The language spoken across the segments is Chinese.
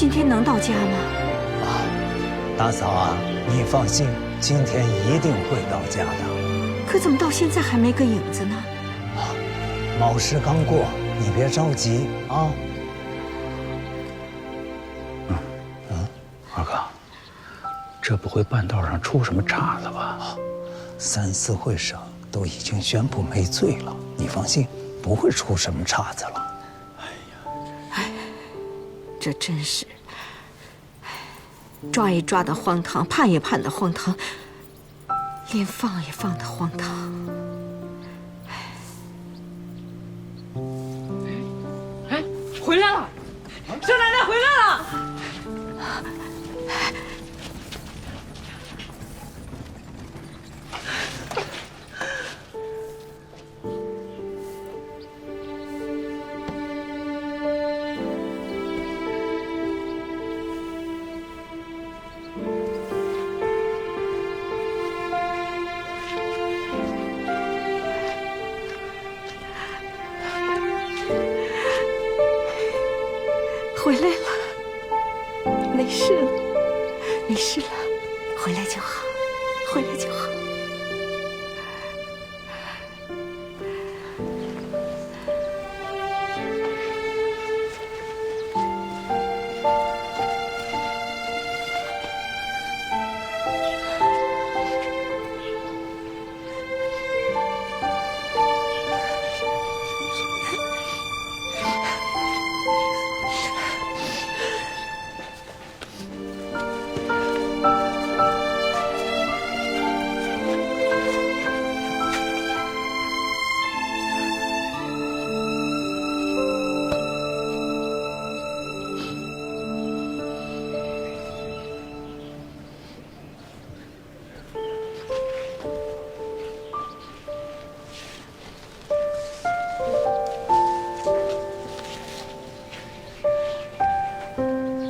今天能到家吗？啊，大嫂啊，你放心，今天一定会到家的。可怎么到现在还没个影子呢？啊，卯时刚过，你别着急啊。二哥，这不会半道上出什么岔子吧？三司会上都已经宣布没罪了，你放心，不会出什么岔子了。这真是，抓也抓得荒唐，判也判得荒唐，连放也放得荒唐。哎，回来了，少奶奶回来了。回来了，没事了，没事了，回来就好，回来就好。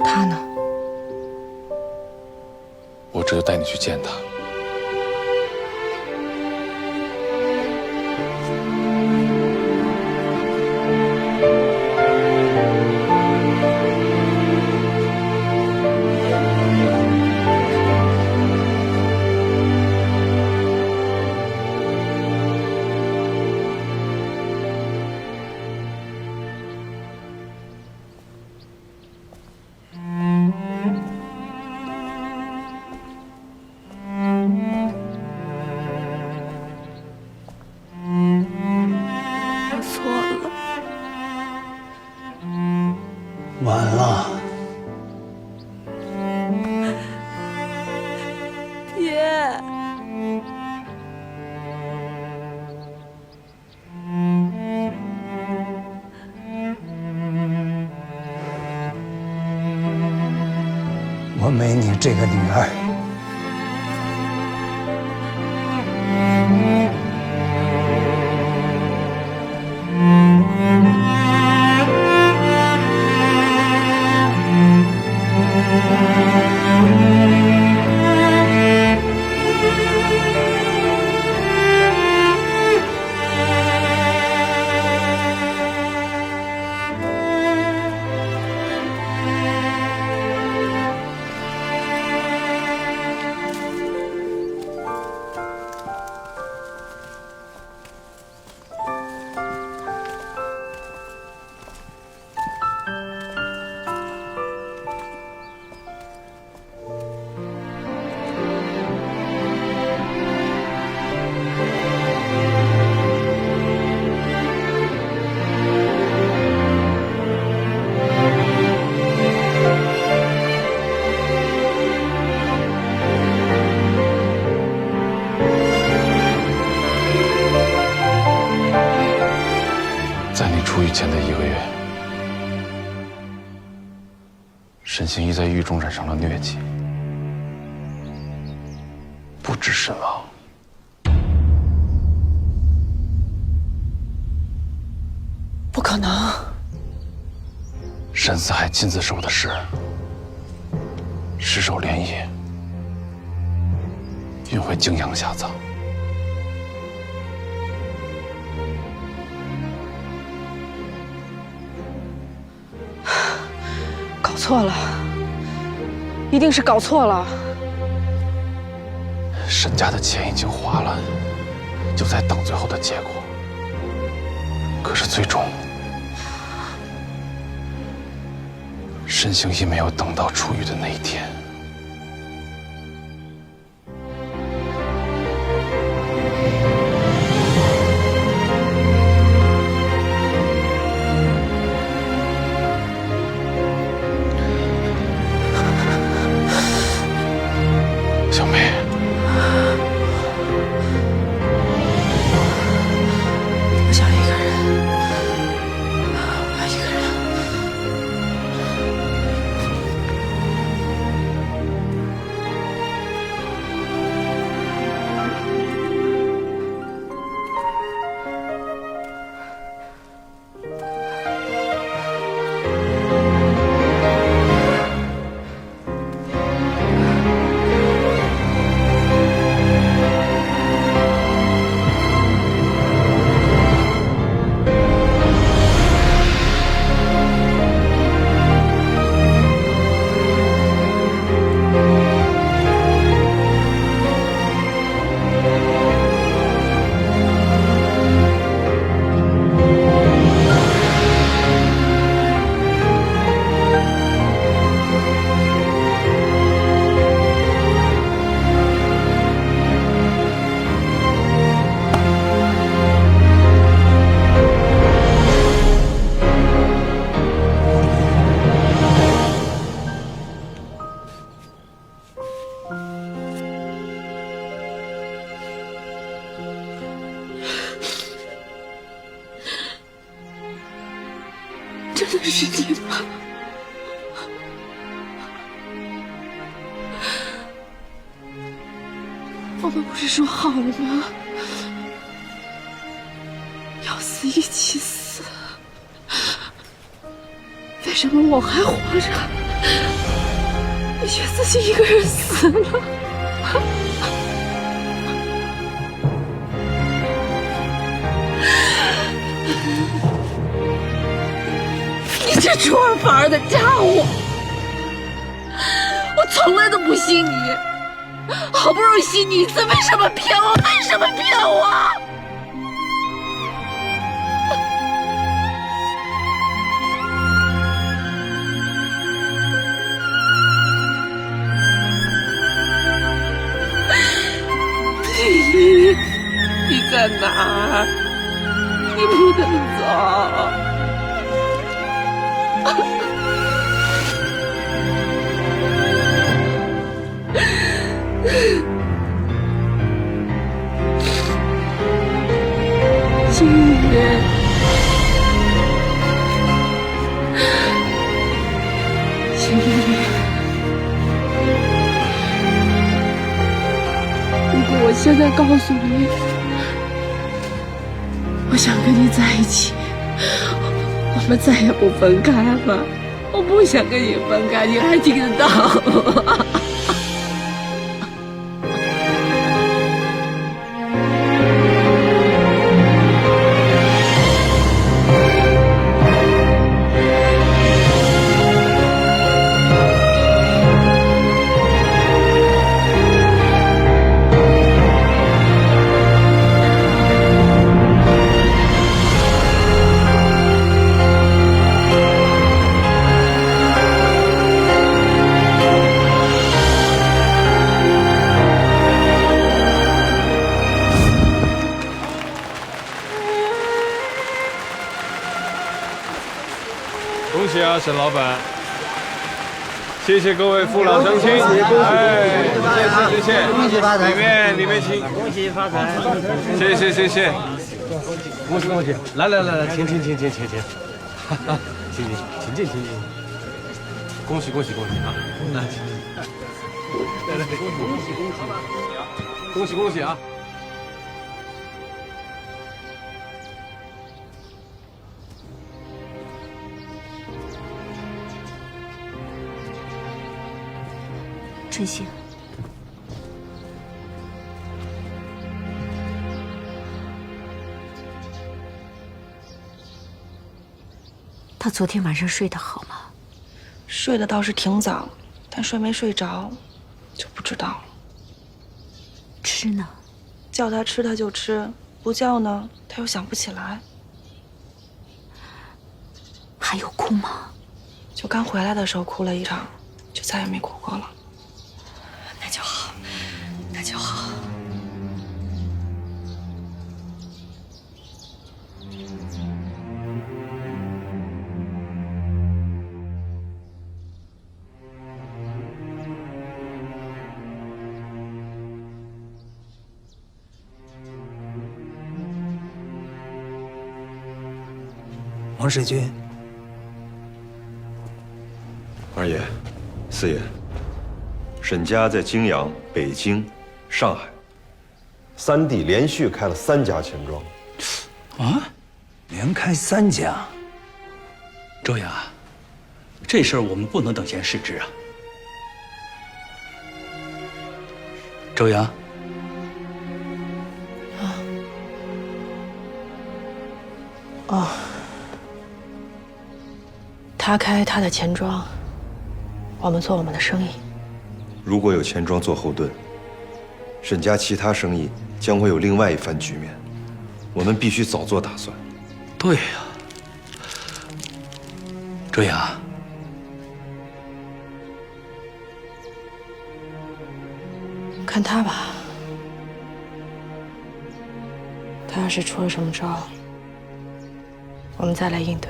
他呢？我这就带你去见他。晚了，爹。我没你这个女儿。在你出狱前的1个月，沈行义在狱中染上了疟疾，不治身亡。不可能！沈四海亲自守的尸，尸首连夜运回泾阳下葬。搞错了，一定是搞错了。沈家的钱已经花了，就在等最后的结果。可是最终，沈星移没有等到出狱的那一天。小梅，我想一个人，我要一个人。真的是你吗？我们不是说好了吗？要死一起死。为什么我还活着，你却自己一个人死了？你这出尔反尔的家伙！我从来都不信你，好不容易信你一次，为什么骗我？为什么骗我？你在哪儿？你不能走。青云，青云，如果我现在告诉你，我想跟你在一起，我们再也不分开了。我不想跟你分开，你还听得到吗？恭喜啊，沈老板！谢谢各位父老乡亲，哎，谢谢，恭喜发财！里面请，恭喜发财！谢谢，恭喜！来，请，哈哈，请进，恭喜啊！来，恭喜啊！春兴，他昨天晚上睡得好吗？睡得倒是挺早，但睡没睡着就不知道了。吃呢？叫他吃他就吃，不叫呢他又想不起来。还有哭吗？就刚回来的时候哭了一场，就再也没哭过了。那就好，那就好。王世军，二爷、四爷，沈家在泾阳、北京、上海3地连续开了3家钱庄。啊，连开3家。周阳，这事儿我们不能等闲视之啊。周阳，他开他的钱庄，我们做我们的生意。如果有钱庄做后盾，沈家其他生意将会有另外一番局面，我们必须早做打算。对呀，周阳，看他吧，他要是出了什么招，我们再来应对。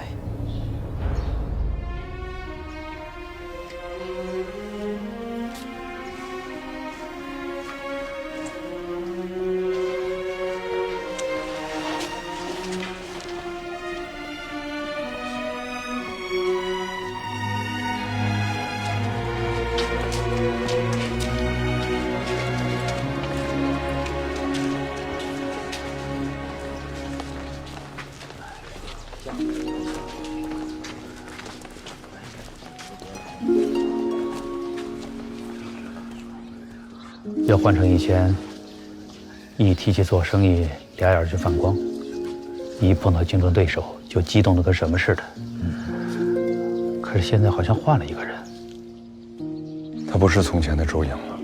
要换成以前，一提起做生意，俩眼就放光；一碰到竞争对手，就激动的跟什么似的。可是现在好像换了一个人。他不是从前的周颖了。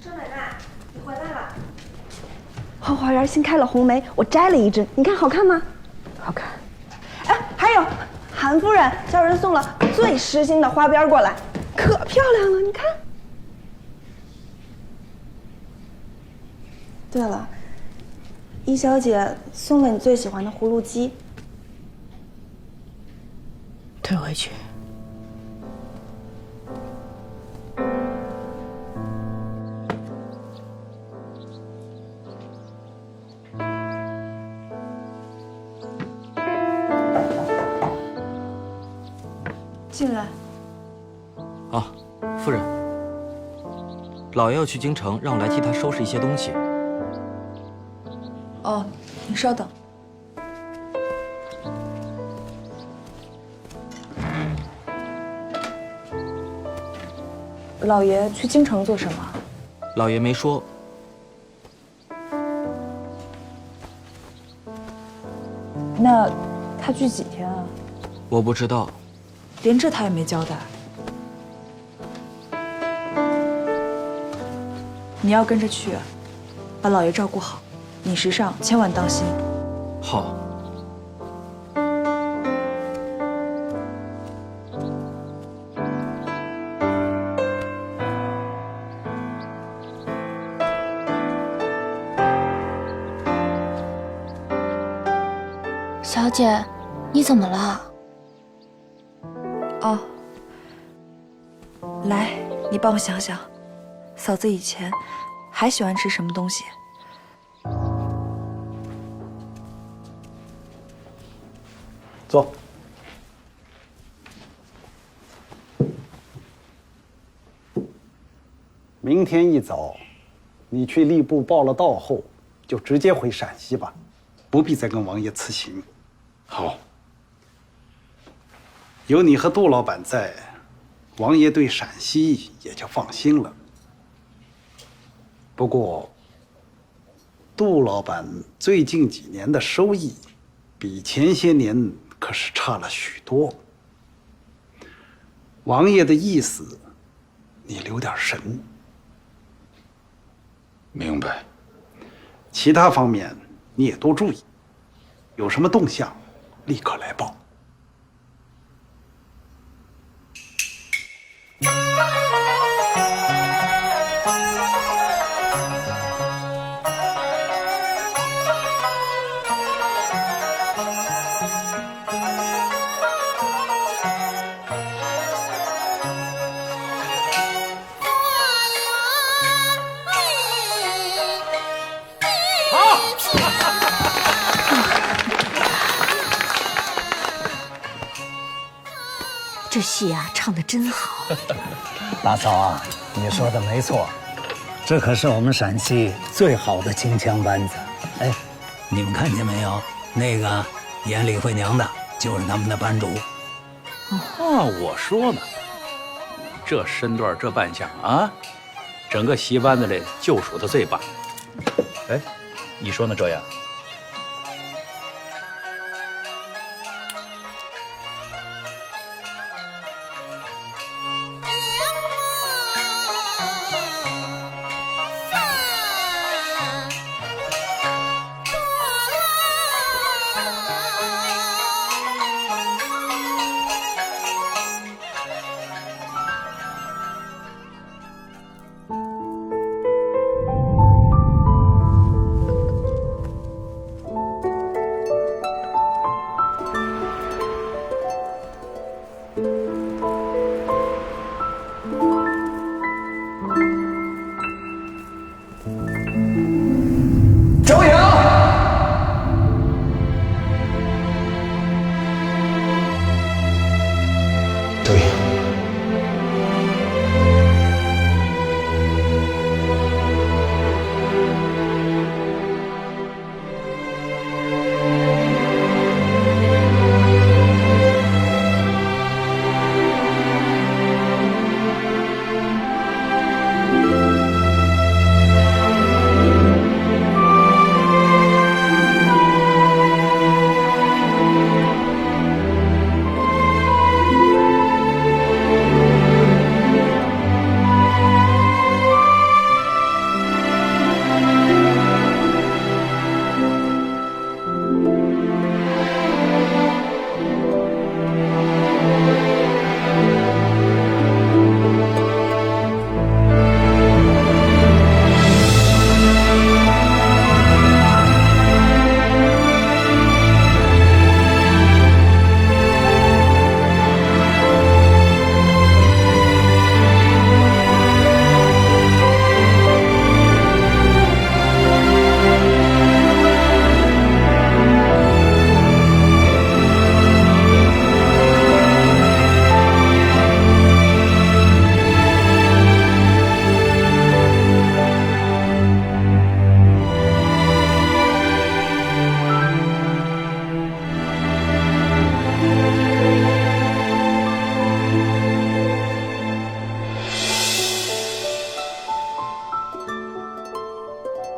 周奶奶，你回来了。后花园新开了红梅，我摘了一枝，你看好看吗？好看。哎，还有，韩夫人叫人送了最实心的花边过来，可漂亮了，你看。对了，易小姐送了你最喜欢的葫芦鸡，退回去。进来。啊，夫人，老爷要去京城，让我来替他收拾一些东西。哦，你稍等。老爷去京城做什么？老爷没说。那他去几天啊？我不知道。连这他也没交代。你要跟着去，把老爷照顾好，饮食上千万当心。好。小姐，你怎么了？哦，来，你帮我想想，嫂子以前还喜欢吃什么东西？坐。明天一早，你去吏部报了到后，就直接回陕西吧，不必再跟王爷辞行。好。有你和杜老板在，王爷对陕西也就放心了。不过，杜老板最近几年的收益，比前些年可是差了许多。王爷的意思，你留点神。明白。其他方面你也多注意，有什么动向，立刻来报。这戏啊，唱得真好。大嫂啊，你说的没错，这可是我们陕西最好的京腔班子。哎，你们看见没有？那个演李慧娘的，就是他们的班主。我说呢，这身段这扮相啊，整个戏班子里就数他最棒。哎，你说呢？这样？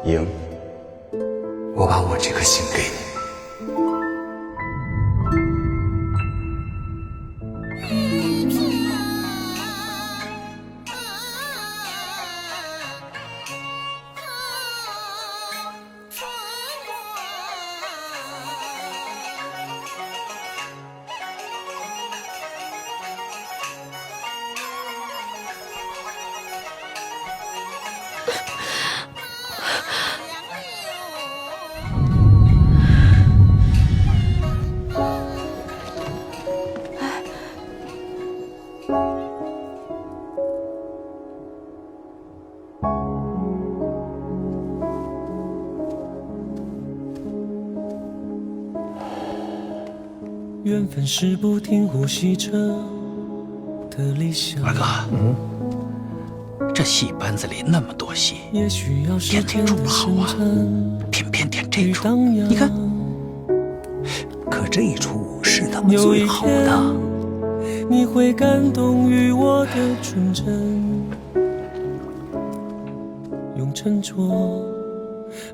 莹，我把我这颗心给你。缘分是不停呼吸着的理想。二哥，这戏班子里那么多戏，也许要是点这出不好啊，偏偏点这出，你看。可这一出是他们最好的。你会感动于我的纯真，用沉着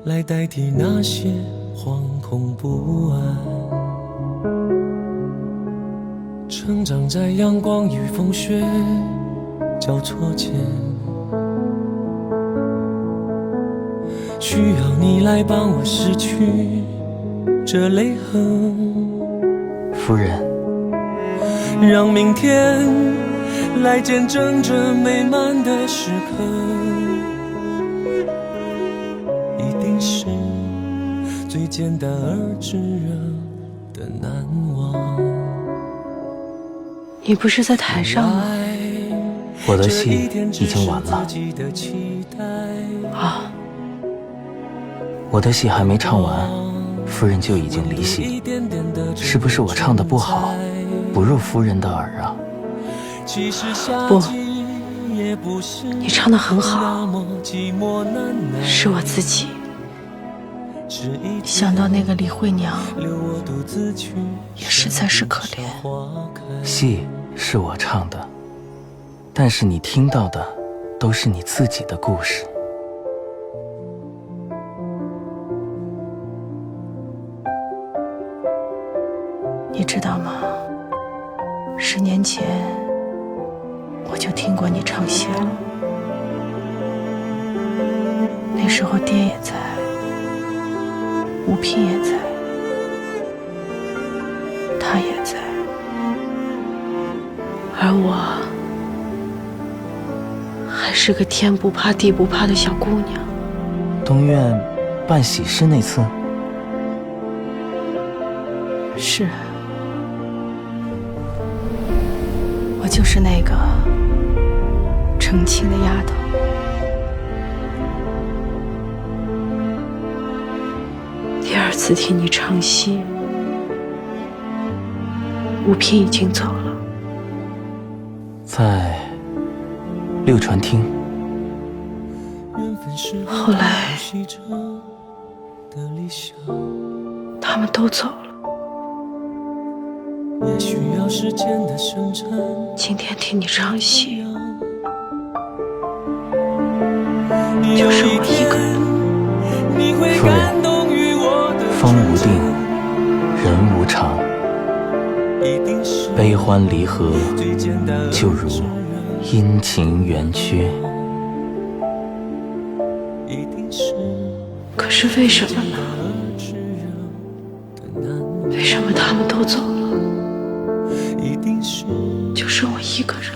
来代替那些惶恐不安。成长在阳光与风雪交错间，需要你来帮我拭去这泪痕。夫人，让明天来见证这美满的时刻，一定是最简单而炙热的难忘。你不是在台上吗？我的戏已经完了。啊，我的戏还没唱完，夫人就已经离席，是不是我唱得不好，不入夫人的耳啊？不，你唱得很好，是我自己。想到那个李慧娘，也实在是可怜。戏是我唱的，但是你听到的都是你自己的故事。你知道吗？10年前我就听过你唱戏了，那时候爹也在，吴娉也在，他也在，而我还是个天不怕地不怕的小姑娘。东院办喜事那次，是，我就是那个成亲的丫头。第2次听你唱戏，吴娉已经走了，在六船厅。后来他们都走了。今天听你唱戏，就是我一个人。夫人，风无定，人无常，悲欢离合，就如阴晴圆缺。可是为什么呢？为什么他们都走了，就剩我一个人？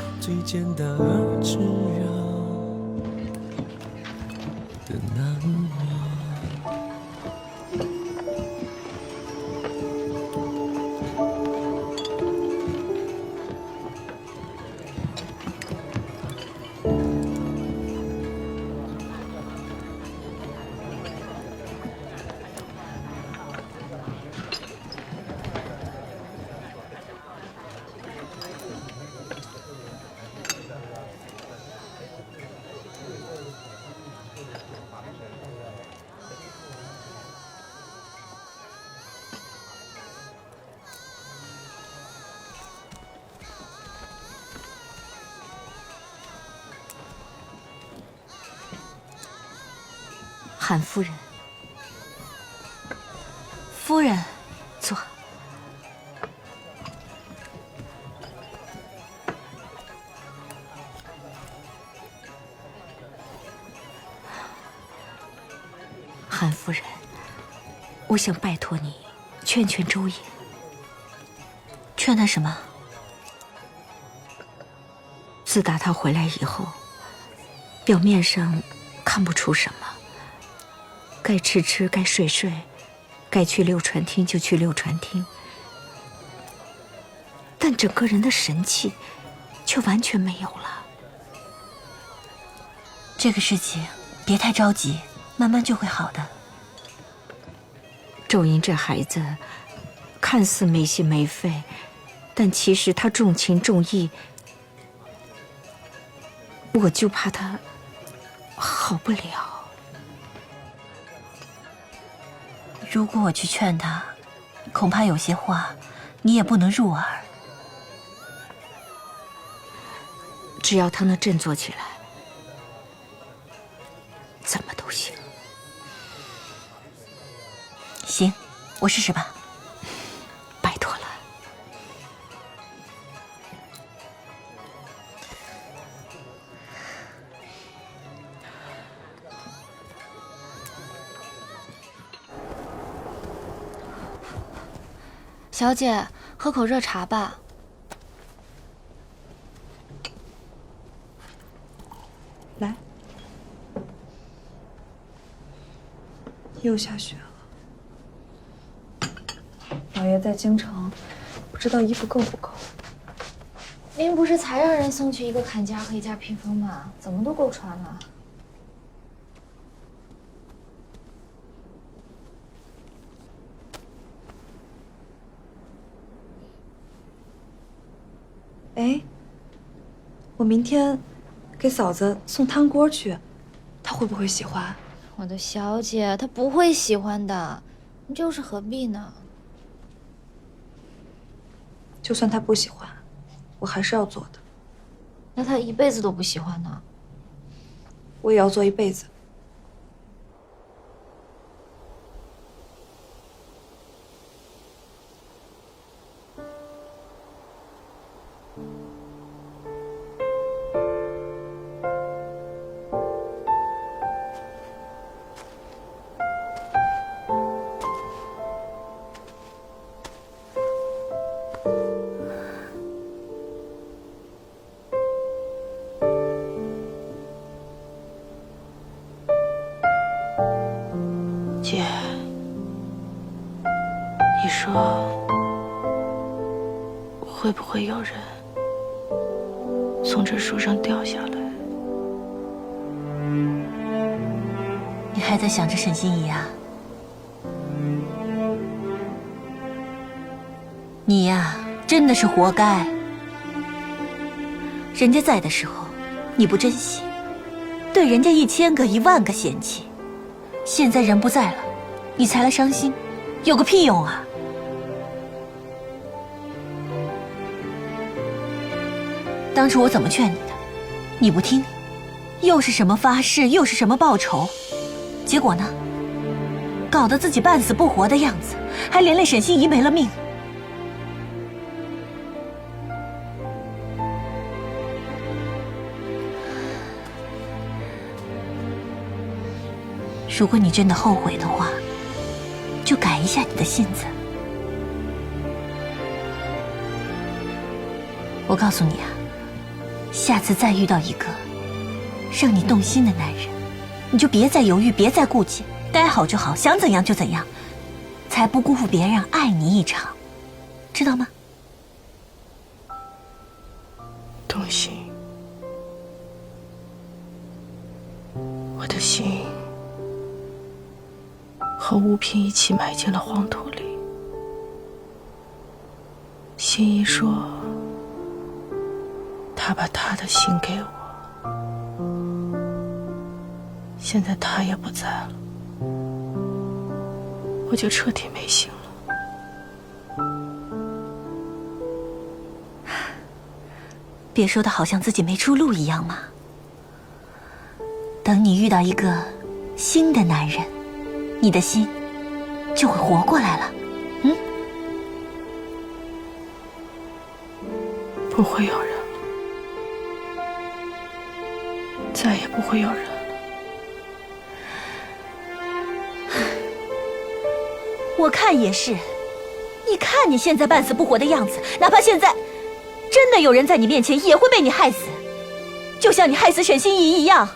韩夫人，夫人，坐。韩夫人，我想拜托你劝劝周爷。劝他什么？自打他回来以后，表面上看不出什么。该吃吃，该睡睡，该去六船厅就去六船厅，但整个人的神气却完全没有了。这个事情别太着急，慢慢就会好的。周英这孩子看似没心没肺，但其实他重情重义，我就怕他好不了。如果我去劝他，恐怕有些话你也不能入耳。只要他能振作起来，怎么都行。我试试吧。拜托了。小姐，喝口热茶吧。来。又下雪了。老爷在京城，不知道衣服够不够。您不是才让人送去一个坎肩和一件披风吗？怎么都够穿了。哎，我明天给嫂子送汤锅去，她会不会喜欢？我的小姐，她不会喜欢的，你这又是何必呢？就算她不喜欢，我还是要做的。那她一辈子都不喜欢呢？我也要做一辈子。姐，你说会不会有人从这树上掉下来？你还在想着沈心怡啊？你呀，真的是活该。人家在的时候，你不珍惜，对人家1000个10000个嫌弃。现在人不在了，你才来伤心，有个屁用啊！当初我怎么劝你的，你不听，又是什么发誓，又是什么报仇，结果呢？搞得自己半死不活的样子，还连累沈心怡没了命。如果你真的后悔的话，就改一下你的性子。我告诉你啊，下次再遇到一个让你动心的男人，你就别再犹豫，别再顾忌，该好就好，想怎样就怎样，才不辜负别人爱你一场，知道吗？动心，我的心和物品一起埋进了黄土里。心怡说，他把他的心给我，现在他也不在了，我就彻底没心了。别说的好像自己没出路一样嘛。等你遇到一个新的男人，你的心就会活过来了。不会有人了，再也不会有人了。我看也是，你看你现在半死不活的样子，哪怕现在真的有人在你面前，也会被你害死，就像你害死沈心怡一样。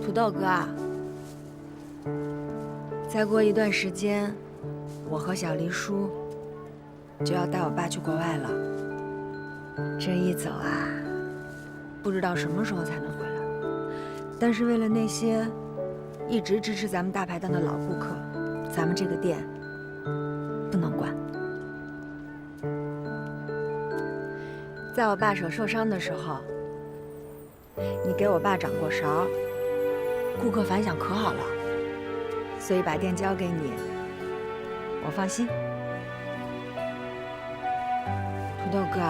土豆哥，再过一段时间，我和小黎叔就要带我爸去国外了。这一走啊，不知道什么时候才能回来。但是为了那些一直支持咱们大排档的老顾客，咱们这个店不能关。在我爸手受伤的时候，你给我爸掌过勺，顾客反响可好了，所以把店交给你，我放心。土豆哥，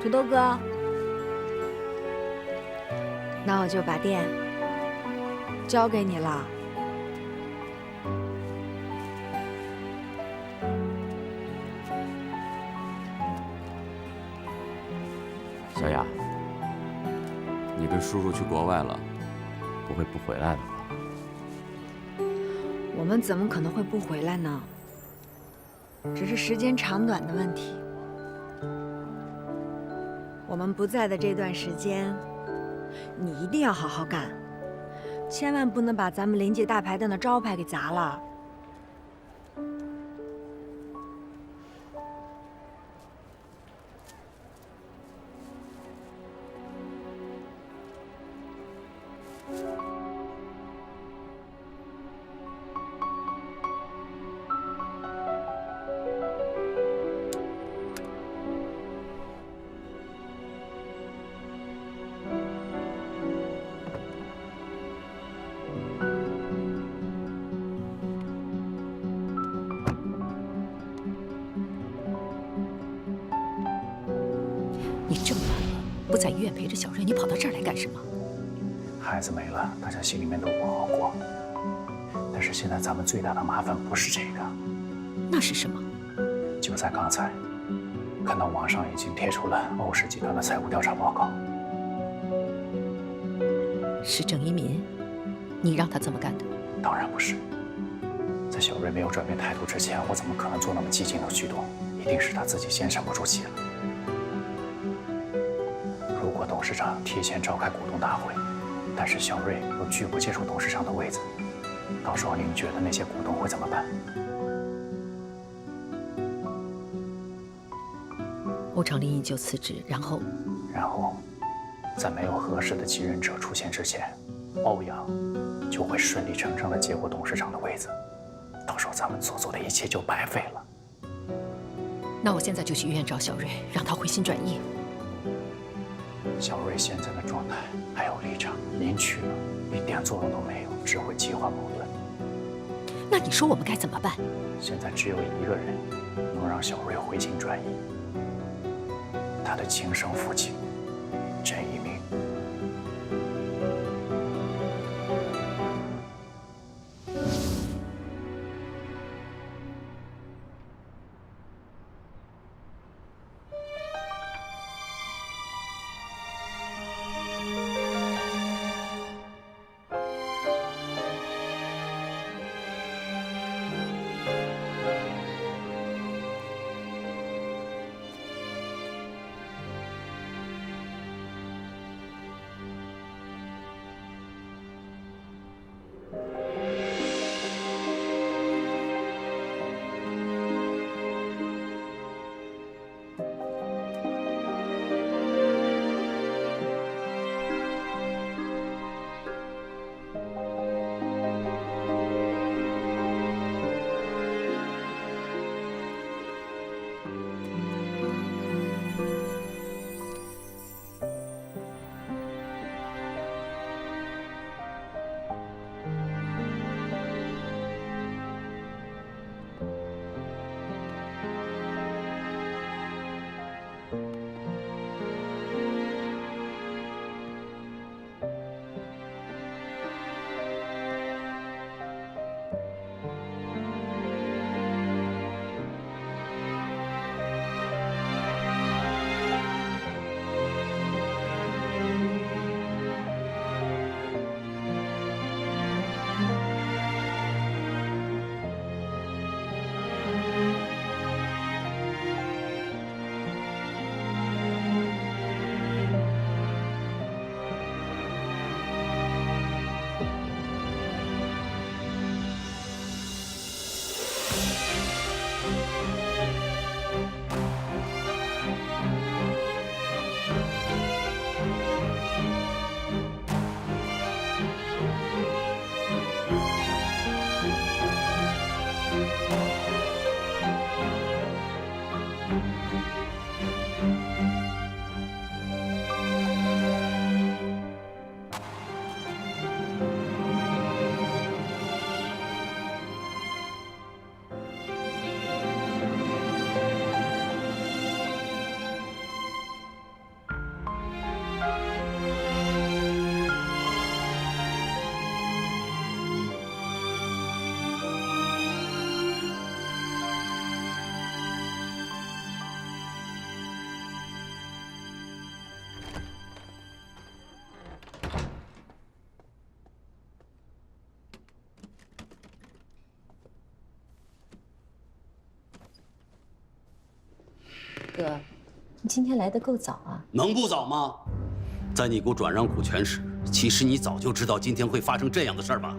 土豆哥，那我就把店交给你了。小雅，你跟叔叔去国外了，不会不回来了吧？我们怎么可能会不回来呢？只是时间长短的问题。我们不在的这段时间，你一定要好好干，千万不能把咱们临界大排档的招牌给砸了。你这么晚了，不在医院陪着小瑞，你跑到这儿来干什么？孩子没了，大家心里面都不好过。但是现在咱们最大的麻烦不是这个，那是什么？就在刚才，看到网上已经贴出了欧氏集团的财务调查报告。是郑一民，你让他这么干的？当然不是。在小瑞没有转变态度之前，我怎么可能做那么激进的举动？一定是他自己先沉不住气了。如果董事长提前召开股东大会，但是小瑞又拒不接受董事长的位子，到时候您觉得那些股东会怎么办？欧长林依旧辞职，然后，在没有合适的继任者出现之前，欧阳就会顺理成章地接过董事长的位子，到时候咱们所做的一切就白费了。那我现在就去医院找小瑞，让他回心转意。小瑞现在的状态还有立场，您去了一点作用都没有，只会激化矛盾。那你说我们该怎么办？现在只有一个人能让小瑞回心转意，他的亲生父亲郑一鸣。哥，你今天来的够早啊。能不早吗？在你给我转让股权时，其实你早就知道今天会发生这样的事儿吧？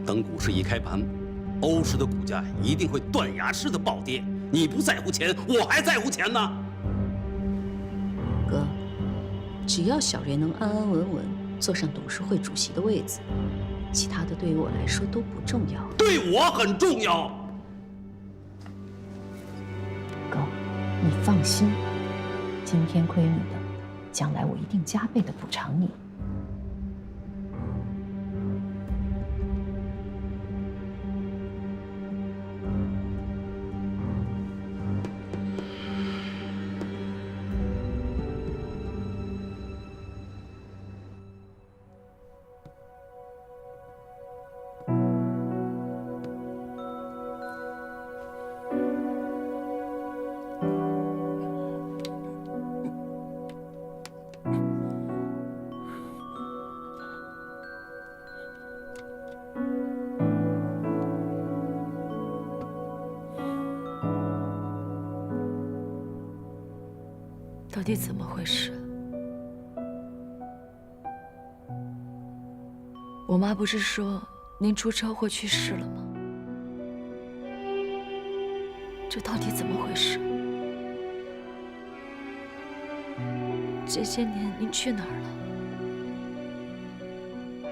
等股市一开盘，欧氏的股价一定会断崖式的暴跌。你不在乎钱，我还在乎钱呢。哥，只要小瑞能安安稳稳坐上董事会主席的位子，其他的对于我来说都不重要。对我很重要。哥，你放心，今天亏你的，将来我一定加倍的补偿你。到底怎么回事？我妈不是说您出车祸去世了吗？这到底怎么回事？这些年您去哪儿了？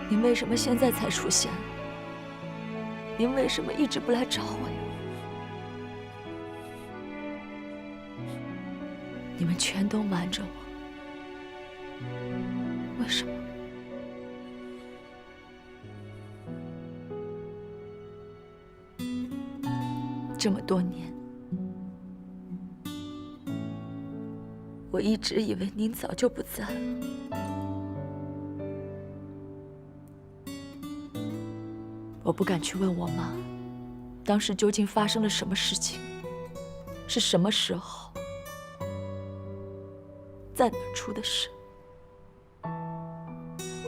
您为什么现在才出现？您为什么一直不来找我呀？你们全都瞒着我，为什么？这么多年，我一直以为您早就不在了。我不敢去问我妈，当时究竟发生了什么事情，是什么时候，在哪儿出的事。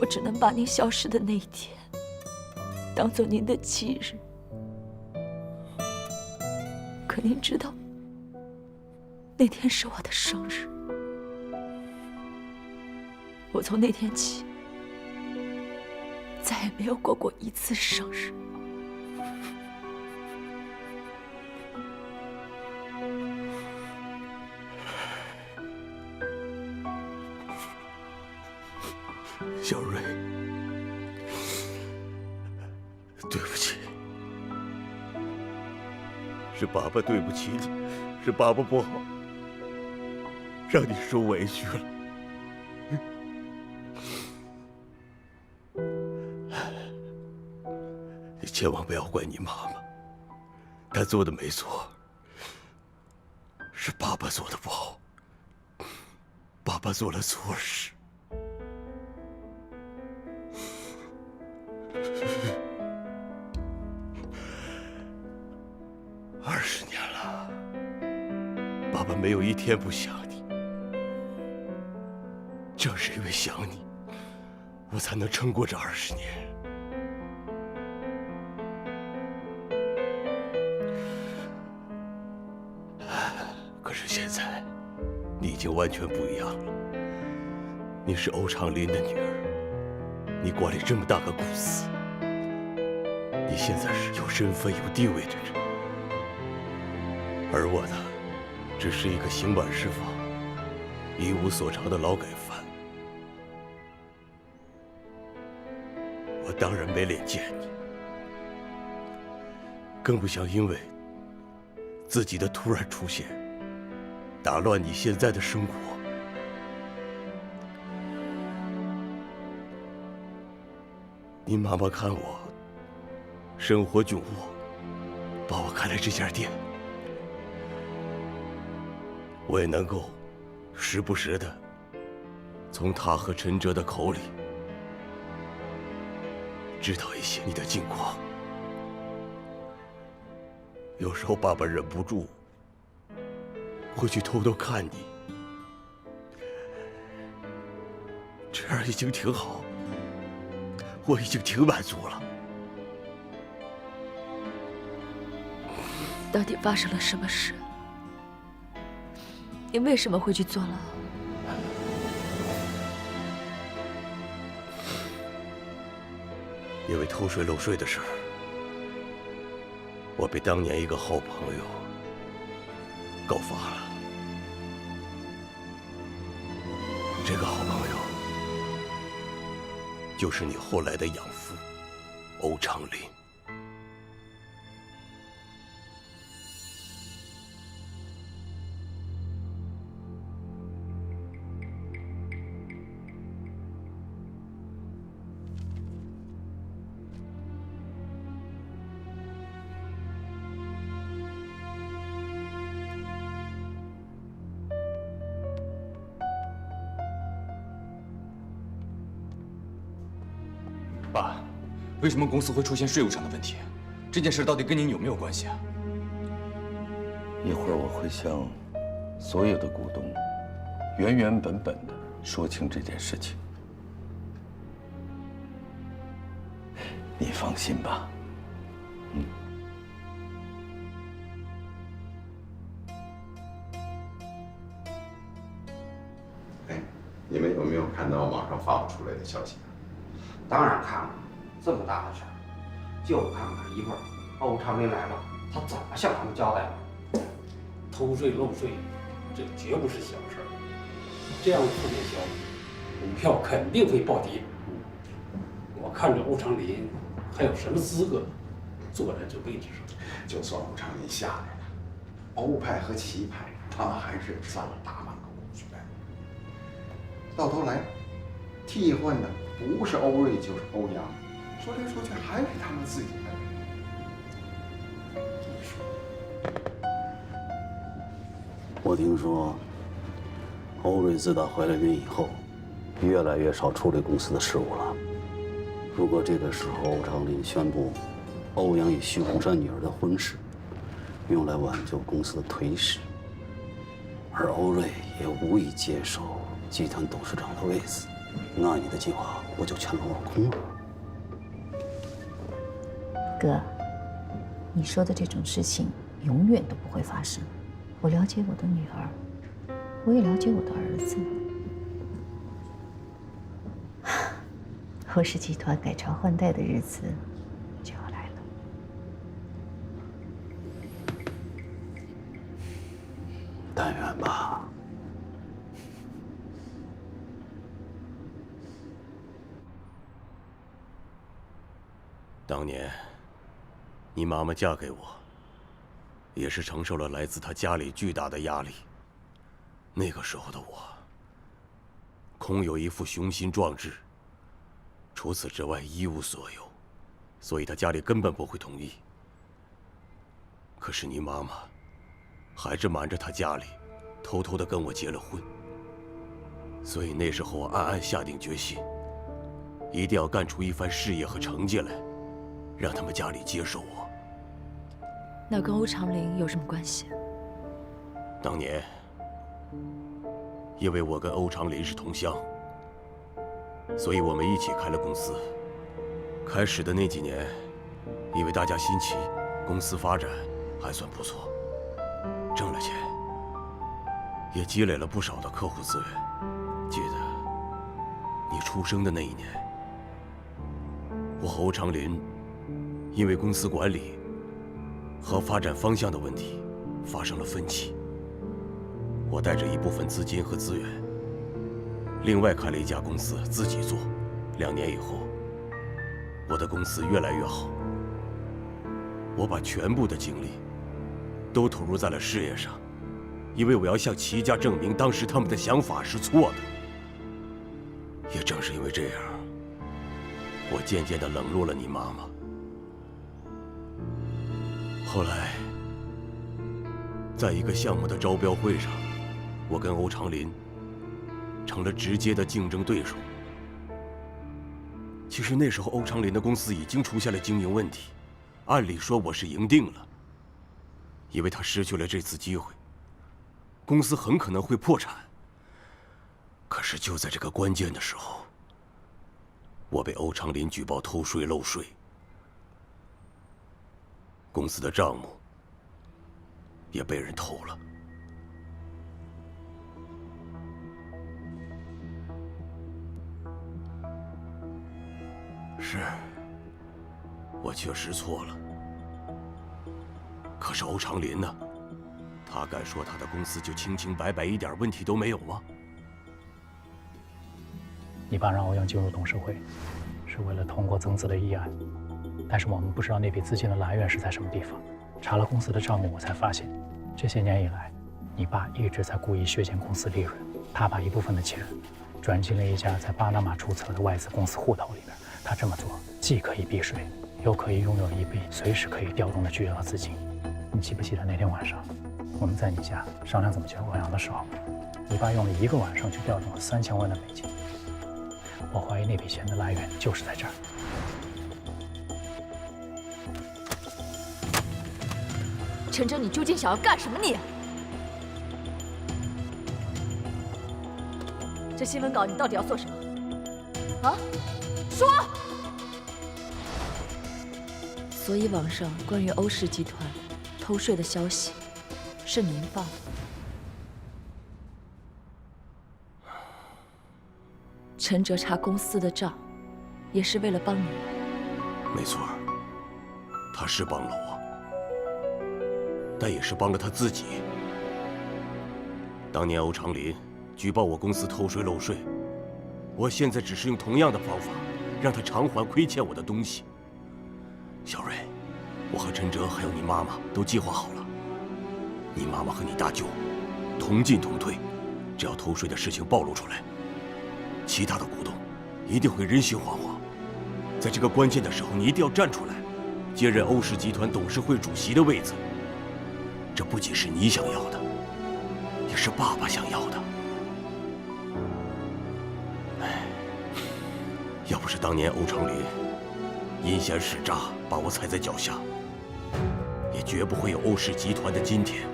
我只能把您消失的那一天当做您的忌日。可您知道，那天是我的生日。我从那天起再也没有过过一次生日。小瑞，对不起，是爸爸对不起你，是爸爸不好，让你受委屈了。你千万不要怪你妈妈，她做的没错，是爸爸做的不好，爸爸做了错事。20年了，爸爸没有一天不想你。正是因为想你，我才能撑过这20年。可是现在，你已经完全不一样了。你是欧长林的女儿，你管理这么大个公司，你现在是有身份、有地位的人。而我呢，只是一个刑满释放、一无所长的劳改犯。我当然没脸见你，更不想因为自己的突然出现，打乱你现在的生活。你妈妈看我生活窘迫，把我开了这家店。我也能够时不时的从他和陈哲的口里知道一些你的近况。有时候爸爸忍不住会去偷偷看你，这样已经挺好，我已经挺满足了。到底发生了什么事？你为什么会去坐牢？因为偷税漏税的事儿，我被当年一个好朋友告发了。这个好朋友就是你后来的养父欧长林。爸，为什么公司会出现税务上的问题？这件事到底跟您有没有关系啊？一会儿我会向所有的股东原原本本的说清这件事情。你放心吧。你们有没有看到网上发布出来的消息？当然看了，这么大的事儿，就看看一会儿欧长林来了，他怎么向他们交代。偷税漏税，这绝不是小事儿。这样负面消息，股票肯定会暴跌。我看着欧长林还有什么资格坐在这位置上？就算欧长林下来了，欧派和齐派他们还是占了大半个股权。到头来，替换的不是欧瑞就是欧阳，说来说去还是他们自己的。我听说，欧瑞自打回来云以后，越来越少处理公司的事务了。如果这个时候欧长林宣布欧阳与徐红山女儿的婚事，用来挽救公司的颓势，而欧瑞也无意接受集团董事长的位子，那你的计划不就全落空了？哥，你说的这种事情永远都不会发生。我了解我的女儿，我也了解我的儿子。欧氏集团改朝换代的日子就要来了。但愿吧。当年，你妈妈嫁给我，也是承受了来自她家里巨大的压力。那个时候的我，空有一副雄心壮志，除此之外一无所有，所以她家里根本不会同意。可是你妈妈，还是瞒着她家里，偷偷的跟我结了婚。所以那时候我暗暗下定决心，一定要干出一番事业和成绩来，让他们家里接受我。那跟欧长林有什么关系？当年，因为我跟欧长林是同乡，所以我们一起开了公司。开始的那几年，因为大家新奇，公司发展还算不错，挣了钱，也积累了不少的客户资源。记得你出生的那一年，我和欧长林因为公司管理和发展方向的问题发生了分歧。我带着一部分资金和资源，另外开了一家公司自己做。2年以后，我的公司越来越好。我把全部的精力都投入在了事业上，因为我要向齐家证明当时他们的想法是错的。也正是因为这样，我渐渐地冷落了你妈妈。后来，在一个项目的招标会上，我跟欧长林成了直接的竞争对手。其实那时候欧长林的公司已经出现了经营问题，按理说我是赢定了，因为他失去了这次机会，公司很可能会破产。可是就在这个关键的时候，我被欧长林举报偷税漏税，公司的账目也被人偷了。是，我确实错了。可是欧长林呢？他敢说他的公司就清清白白，一点问题都没有吗？你爸让欧阳进入董事会，是为了通过增资的议案，但是我们不知道那笔资金的来源是在什么地方。查了公司的账目，我才发现，这些年以来，你爸一直在故意削减公司利润。他把一部分的钱转进了一家在巴拿马注册的外资公司户头里边。他这么做既可以避税，又可以拥有一笔随时可以调动的巨额资金。你记不记得那天晚上，我们在你家商量怎么救欧阳的时候，你爸用了1个晚上去调动了3000万的美金。我怀疑那笔钱的来源就是在这儿。陈哲，你究竟想要干什么？你这新闻稿你到底要做什么？啊，说！所以网上关于欧氏集团偷税的消息是您放的？陈哲查公司的账，也是为了帮你。没错，他是帮了我，但也是帮了他自己。当年欧长林举报我公司偷税漏税，我现在只是用同样的方法，让他偿还亏欠我的东西。小瑞，我和陈哲还有你妈妈都计划好了，你妈妈和你大舅同进同退，只要偷税的事情暴露出来，其他的股东一定会人心惶惶。在这个关键的时候，你一定要站出来，接任欧氏集团董事会主席的位子。这不仅是你想要的，也是爸爸想要的。要不是当年欧长林阴险使诈，把我踩在脚下，也绝不会有欧氏集团的今天。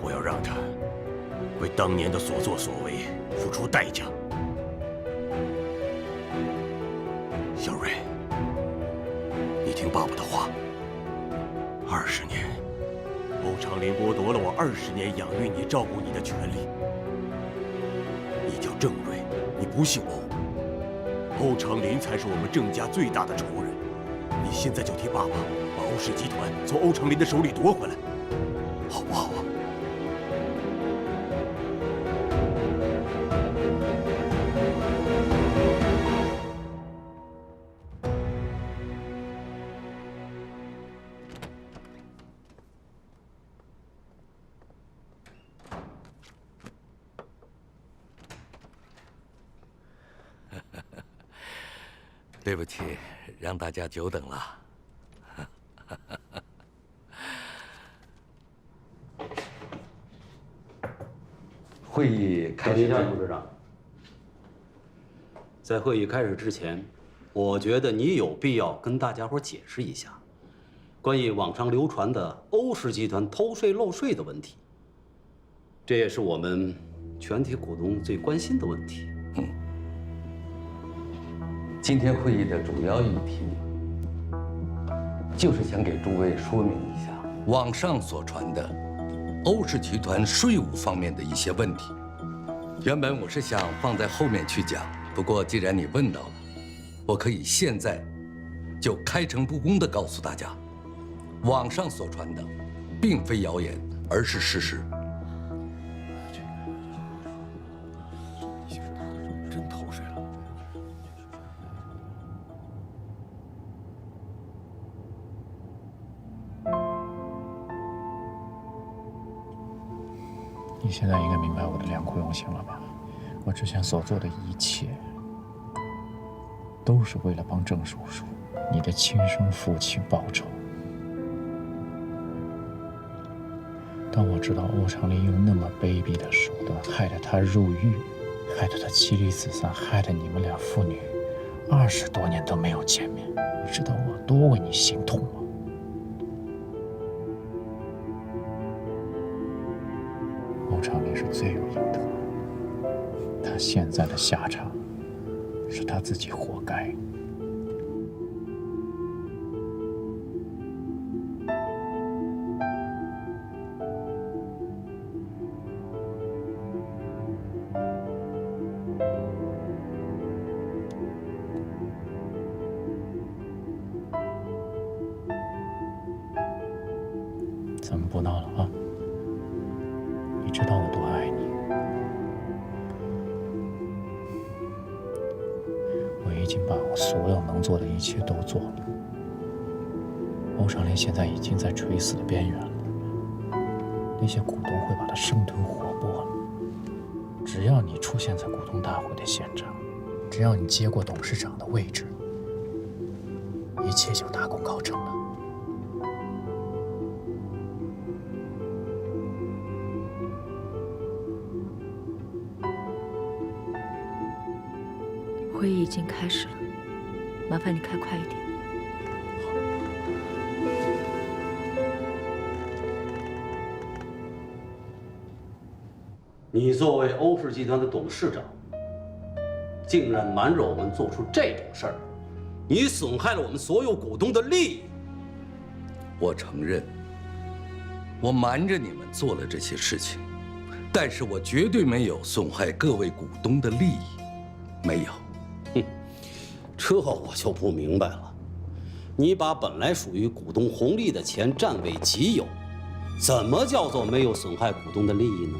我要让他为当年的所作所为付出代价。小瑞，你听爸爸的话。20年，欧长林剥夺了我20年养育你、照顾你的权利。你叫郑瑞，你不姓欧。欧长林才是我们郑家最大的仇人。你现在就替爸爸把欧氏集团从欧长林的手里夺回来，好不好啊？对不起，让大家久等了。会议开始。一下，董事长。在会议开始之前，我觉得你有必要跟大家伙解释一下，关于网上流传的欧氏集团偷税漏税的问题。这也是我们全体股东最关心的问题。今天会议的主要议题，就是想给诸位说明一下网上所传的欧氏集团税务方面的一些问题。原本我是想放在后面去讲，不过既然你问到了，我可以现在就开诚布公地告诉大家，网上所传的并非谣言，而是事实。真偷税了。你现在应该明白我的良苦用心了吧？我之前所做的一切，都是为了帮郑叔叔，你的亲生父亲报仇。当我知道欧长林用那么卑鄙的手段害得他入狱，害得他妻离子散，害得你们俩父女20多年都没有见面，你知道我多为你心痛吗？欧长林是罪有应得，他现在的下场是他自己活该。不闹了啊！你知道我多爱你，我已经把我所有能做的一切都做了。欧长林现在已经在垂死的边缘了，那些股东会把他生吞活剥了。只要你出现在股东大会的现场，只要你接过董事长的位置，一切就大功告成了。会议已经开始了，麻烦你开快一点。你作为欧氏集团的董事长，竟然瞒着我们做出这种事儿，你损害了我们所有股东的利益。我承认，我瞒着你们做了这些事情，但是我绝对没有损害各位股东的利益，没有。这我就不明白了，你把本来属于股东红利的钱占为己有，怎么叫做没有损害股东的利益呢？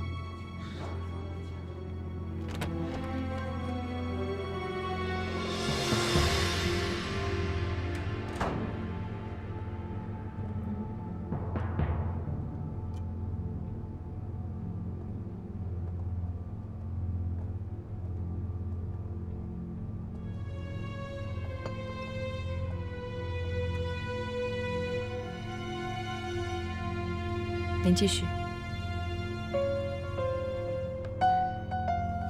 您继续。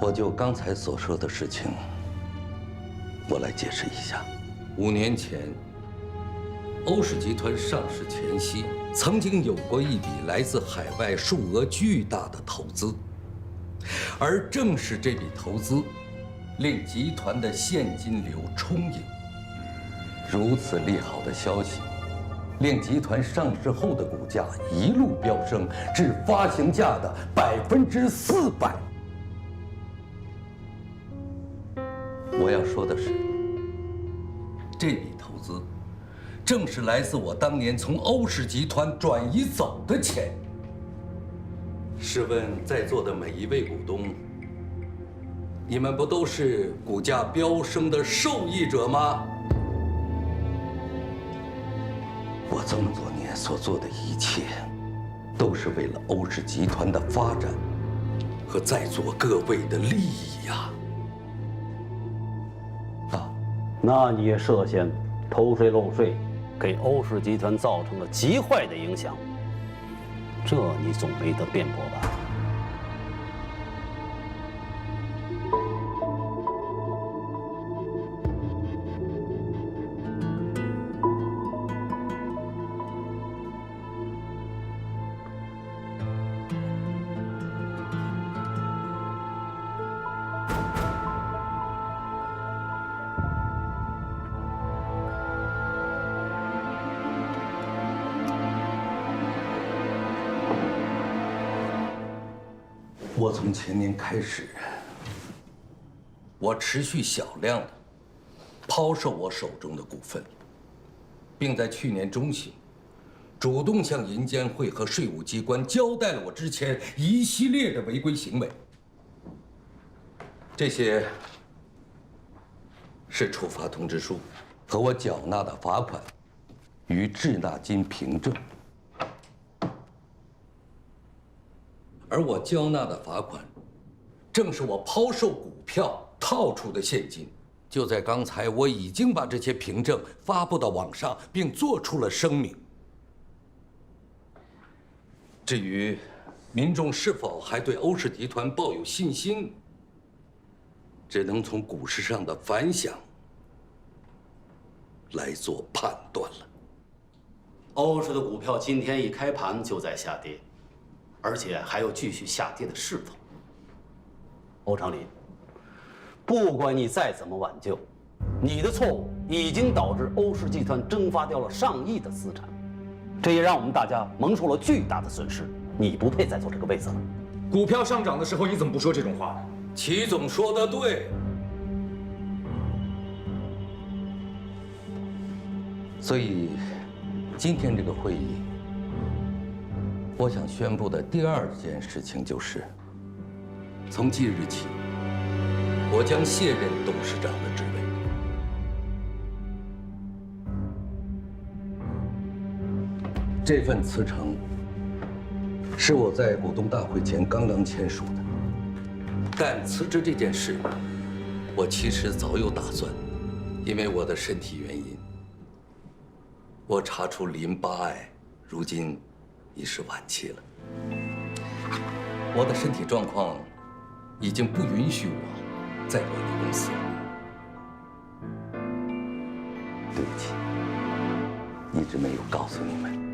我就刚才所说的事情，我来解释一下。5年前，欧氏集团上市前夕，曾经有过一笔来自海外数额巨大的投资，而正是这笔投资，令集团的现金流充盈。如此利好的消息，令集团上市后的股价一路飙升至发行价的400%。我要说的是，这笔投资正是来自我当年从欧氏集团转移走的钱。试问在座的每一位股东，你们不都是股价飙升的受益者吗？我这么多年所做的一切，都是为了欧氏集团的发展和在座各位的利益呀！那你也涉嫌偷税漏税，给欧氏集团造成了极坏的影响，这你总没得辩驳吧？我从前年开始，我持续小量的抛售我手中的股份，并在去年中旬主动向银监会和税务机关交代了我之前一系列的违规行为。这些是处罚通知书和我缴纳的罚款与滞纳金凭证。而我交纳的罚款，正是我抛售股票套出的现金。就在刚才，我已经把这些凭证发布到网上，并做出了声明。至于民众是否还对欧氏集团抱有信心，只能从股市上的反响来做判断了。欧氏的股票今天一开盘就在下跌，而且还有继续下跌的势头。欧长林，不管你再怎么挽救，你的错误已经导致欧氏集团蒸发掉了上亿的资产，这也让我们大家蒙受了巨大的损失。你不配再坐这个位子了。股票上涨的时候，你怎么不说这种话呢？齐总说的对。所以，今天这个会议，我想宣布的第二件事情就是，从即日起，我将卸任董事长的职位。这份辞呈是我在股东大会前刚刚签署的，但辞职这件事，我其实早有打算，因为我的身体原因，我查出淋巴癌，如今已是晚期了。我的身体状况已经不允许我再管理公司了。对不起，一直没有告诉你们。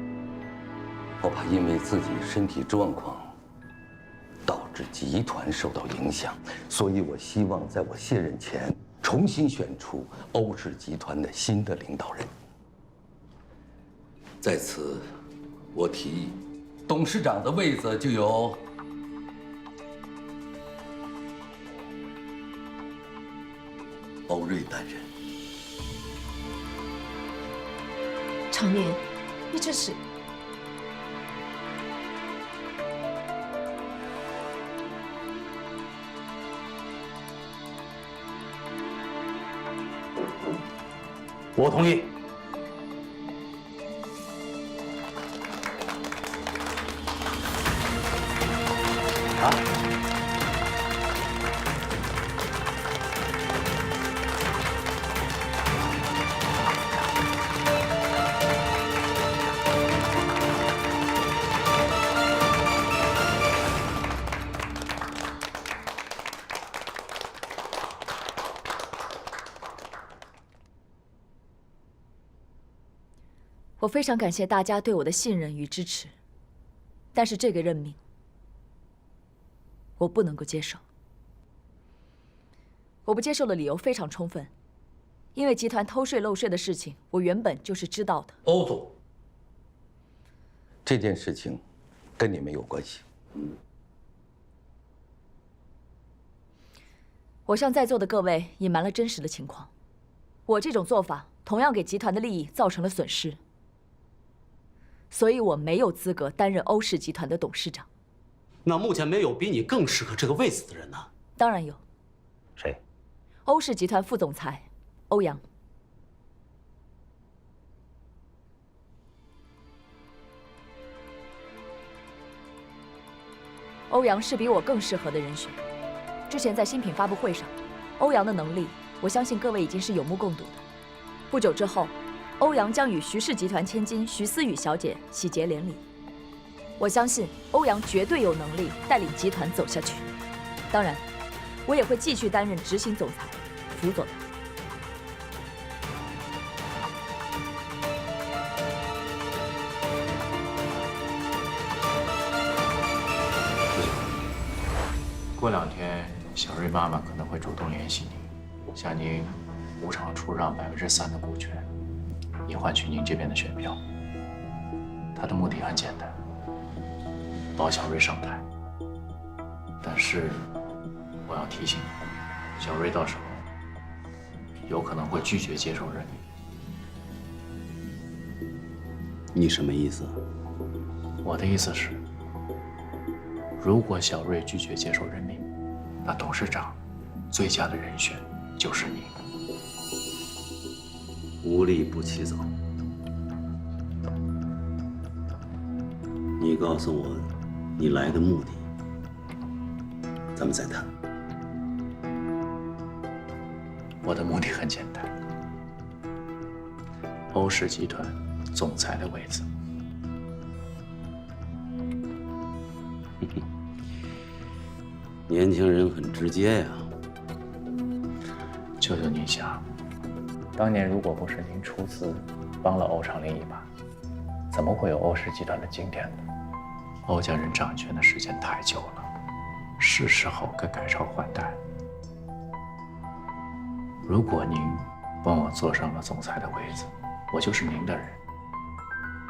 我怕因为自己身体状况导致集团受到影响，所以我希望在我卸任前重新选出欧氏集团的新的领导人。在此，我提议，董事长的位子就由欧瑞担任。常年，你这是？我同意。我非常感谢大家对我的信任与支持，但是这个任命，我不能够接受。我不接受的理由非常充分，因为集团偷税漏税的事情，我原本就是知道的。欧总，这件事情跟你没有关系。我向在座的各位隐瞒了真实的情况，我这种做法同样给集团的利益造成了损失。所以我没有资格担任欧氏集团的董事长。那目前没有比你更适合这个位子的人呢？当然有。谁？欧氏集团副总裁欧阳。欧阳是比我更适合的人选。之前在新品发布会上，欧阳的能力，我相信各位已经是有目共睹的。不久之后，欧阳将与徐氏集团千金徐思雨小姐喜结连理。我相信欧阳绝对有能力带领集团走下去。当然，我也会继续担任执行总裁，辅佐他。过2天，小瑞妈妈可能会主动联系你，向您无偿出让3%的股权。以换取您这边的选票。他的目的很简单，保小瑞上台。但是我要提醒你，小瑞到时候有可能会拒绝接受任命。你什么意思？我的意思是，如果小瑞拒绝接受任命，那董事长最佳的人选就是你。无利不起早。你告诉我你来的目的，咱们再谈。我的目的很简单，欧氏集团总裁的位子。年轻人很直接呀。舅舅，您想，当年如果不是您出资帮了欧长林一把，怎么会有欧氏集团的今天呢？欧家人掌权的时间太久了，是时候该改朝换代。如果您帮我坐上了总裁的位子，我就是您的人。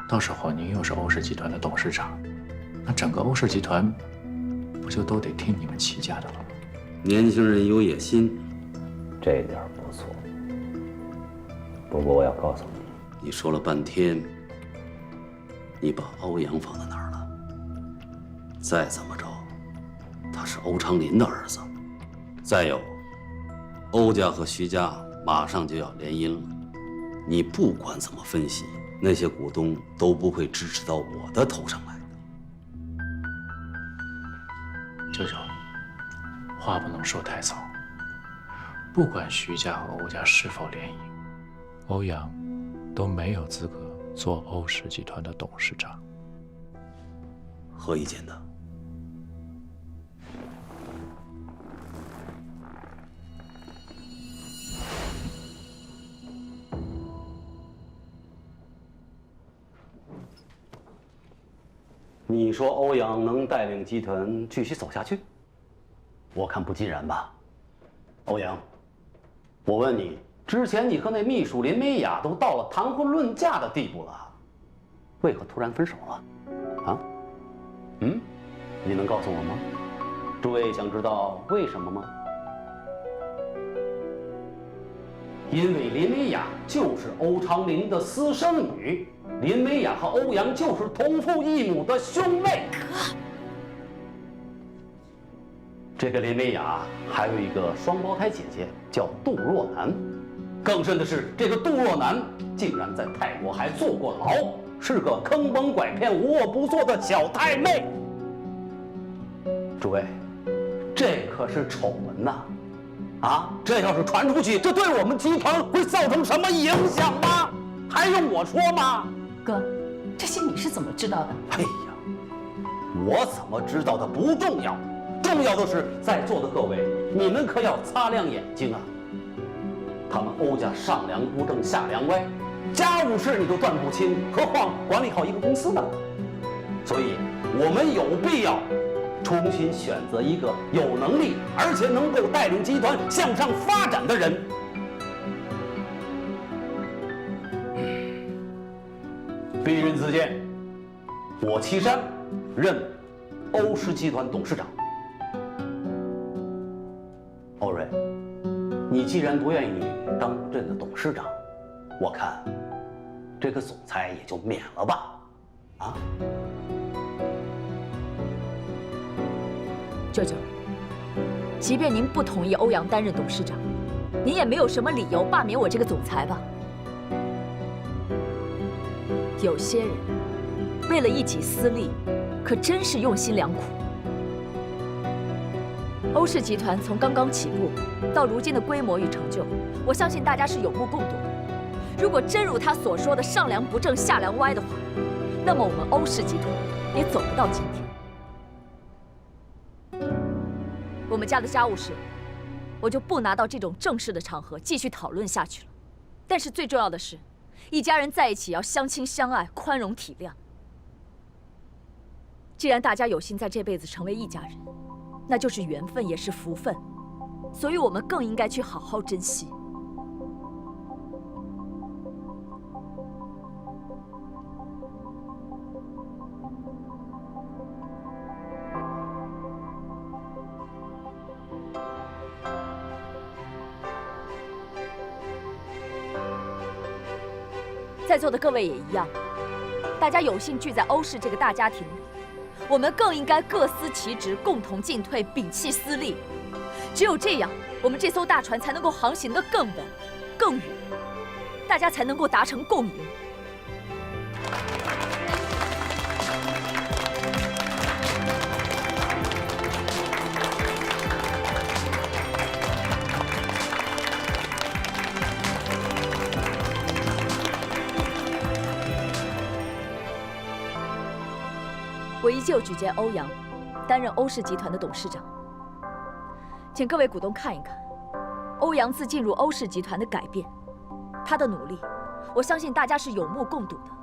到时候您又是欧氏集团的董事长，那整个欧氏集团不就都得听你们齐家的了吗？年轻人有野心，这点不错。不过我要告诉你，你说了半天，你把欧阳放在哪儿了？再怎么着，他是欧长林的儿子。再有，欧家和徐家马上就要联姻了，你不管怎么分析，那些股东都不会支持到我的头上来的。舅舅，话不能说太早。不管徐家和欧家是否联姻，欧阳都没有资格做欧氏集团的董事长。何以见得？你说欧阳能带领集团继续走下去？我看不尽然吧。欧阳，我问你，之前你和那秘书林美雅都到了谈婚论嫁的地步了，为何突然分手了？啊？你能告诉我吗？诸位想知道为什么吗？因为林美雅就是欧长林的私生女，林美雅和欧阳就是同父异母的兄妹。这个林美雅还有一个双胞胎姐姐，叫杜若楠。更甚的是，这个杜若楠竟然在泰国还坐过牢，是个坑蒙拐骗、无恶不作的小太妹。诸位，这可是丑闻呐！啊，这要是传出去，这对我们集团会造成什么影响吗？还用我说吗？哥，这些你是怎么知道的？哎呀，我怎么知道的不重要，重要的是在座的各位，你们可要擦亮眼睛啊！他们欧家上梁不正下梁歪，家务事你都断不清，何况管理好一个公司呢？所以，我们有必要重新选择一个有能力而且能够带领集团向上发展的人。鄙人自荐，我岐山任欧氏集团董事长。欧瑞，你既然不愿意当这个董事长，我看这个总裁也就免了吧。啊？舅舅，即便您不同意欧阳担任董事长，您也没有什么理由罢免我这个总裁吧？有些人为了一己私利，可真是用心良苦。欧氏集团从刚刚起步到如今的规模与成就，我相信大家是有目共睹的。如果真如他所说的上梁不正下梁歪的话，那么我们欧氏集团也走不到今天。我们家的家务事，我就不拿到这种正式的场合继续讨论下去了。但是最重要的是，一家人在一起要相亲相爱、宽容体谅。既然大家有幸在这辈子成为一家人，那就是缘分，也是福分，所以我们更应该去好好珍惜。在座的各位也一样，大家有幸聚在欧氏这个大家庭里，我们更应该各司其职，共同进退，摒弃私利。只有这样，我们这艘大船才能够航行得更稳、更远，大家才能够达成共赢。我依旧举荐欧阳担任欧氏集团的董事长，请各位股东看一看欧阳自进入欧氏集团的改变，他的努力，我相信大家是有目共睹的。